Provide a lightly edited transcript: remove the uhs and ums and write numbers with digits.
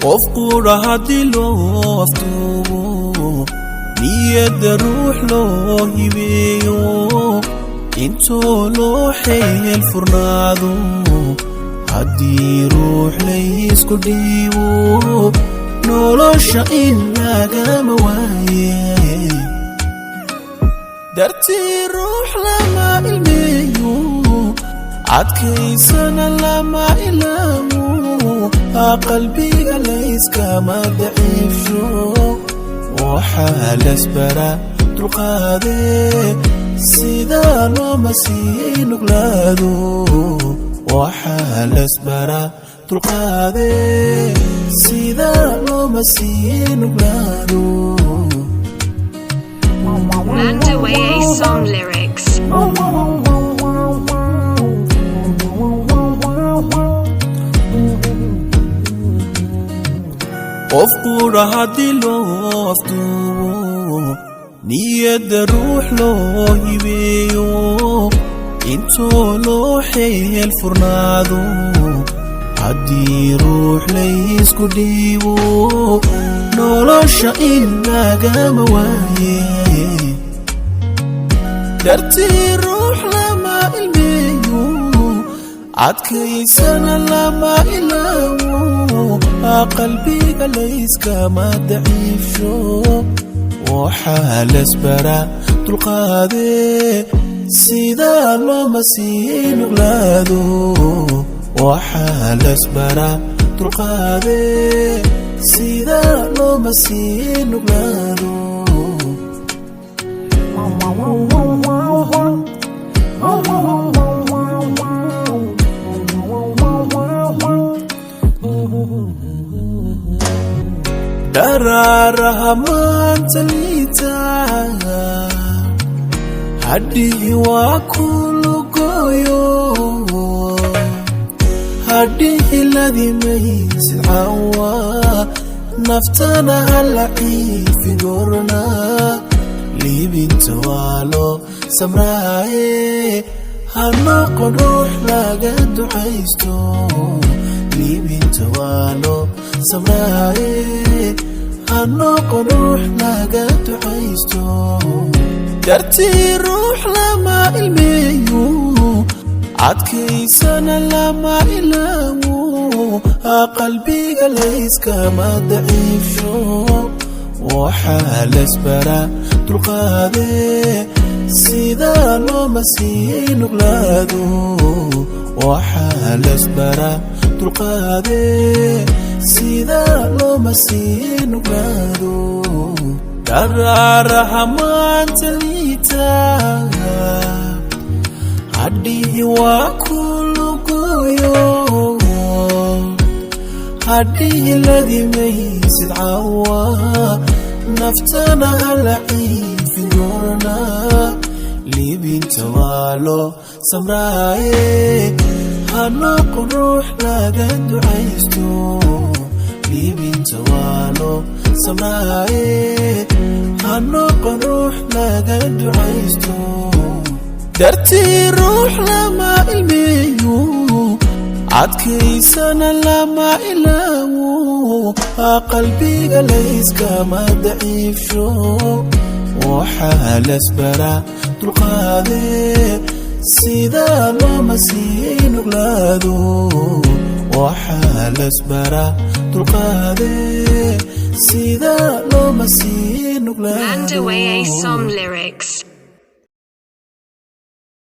qofku rahadi loo aftuubo niyada ruux loo hibeeyo intoo loo xeel furnaado haddii ruux laysku dhiibo nolosha in lagama waaye dartii ruux lama ilmeeyo adkaysana lama ilaawo qalbiga layskama daciifsho waxaa lasbara dulqaade sida looma sii nuglaado waxaa lasbara dulqaade sida looma sii nuglaado. Mandaway song lyrics. qofku rahadi loo aftuubo niyada ruux loo hibeeyo intoo loo xeel furnaado haddii ruux laysku dhiibo nolosha in lagama waaye dartii ruux lama ilmeeyo adkaysana lama ilaawo qalbiga layskama daciifsho waxaa lasbara dulqaade sida looma sii nuglaado waxaa lasbara dulqaade sida looma sii nuglaado. dararaha maanta liita haddii waa kulugoyo haddii ladimaysid cawa naftana hala ciifigorna liibinta waa loo samraaye hanoqon ruux laga ducaysto liibinta waa loo samraaye hanoqon ruux laga ducaysto dartii ruux lama ilmeeyo adkaysana lama ilaawo qalbiga layskama daciifsho waxaa lasbara dulqaade sida looma sii nuglaado waxaa lasbara dulqaade sida looma sii nuglaado. dararaha maanta liita haddii waa kulugoyo haddii ladimaysid cawa naftana hala ciifigorna liibinta waa loo samraaye hanoqon ruux laga ducaysto liibinta waa loo samraaye hanoqon ruux laga ducaysto dartii ruux lama ilmeeyo adkaysana lama ilaawo qalbiga layskama daciifsho waxaa lasbara dulqaade sida looma sii nuglaado waxaa lasbara dulqaade sida looma sii nuglaado. Mandaway song lyrics.